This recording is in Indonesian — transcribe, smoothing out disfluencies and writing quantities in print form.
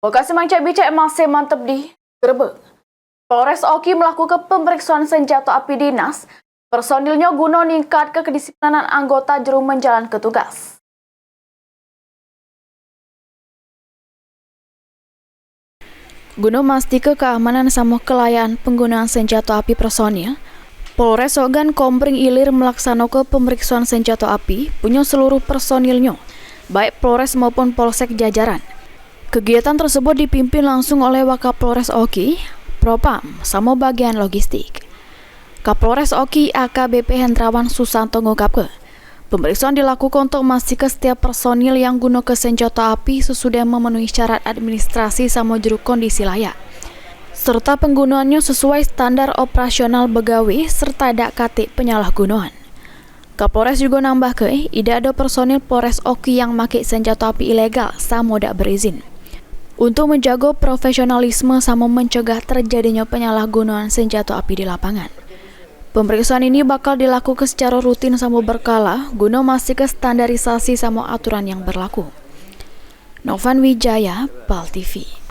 Lokasi mancak-bicak masih mantap di Grebek. Polres Oki melakukan pemeriksaan senjata api dinas. Personilnya guna meningkat kedisiplinan anggota juru menjalankan tugas. Guna memastikan keamanan sama kelayakan penggunaan senjata api personil, Polres Ogan Kombring Ilir melaksanakan pemeriksaan senjata api punya seluruh personilnya, baik Polres maupun Polsek jajaran. Kegiatan tersebut dipimpin langsung oleh Wakapolres Oki, Propam, sama bagian logistik. Kapolres Oki AKBP Hendrawan Susanto ngungkapkan, pemeriksaan dilakukan untuk memastikan setiap personil yang guna ke senjata api sesudah memenuhi syarat administrasi sama juru kondisi layak, serta penggunaannya sesuai standar operasional begawi serta tidak katik penyalahgunaan. Kapolres juga nambah ke, tidak ada personil Polres Oki yang memakai senjata api ilegal sama tidak berizin. Untuk menjaga profesionalisme sama mencegah terjadinya penyalahgunaan senjata api di lapangan. Pemeriksaan ini bakal dilakukan secara rutin sama berkala guna memastikan standarisasi sama aturan yang berlaku. Novan Wijaya, PAL TV.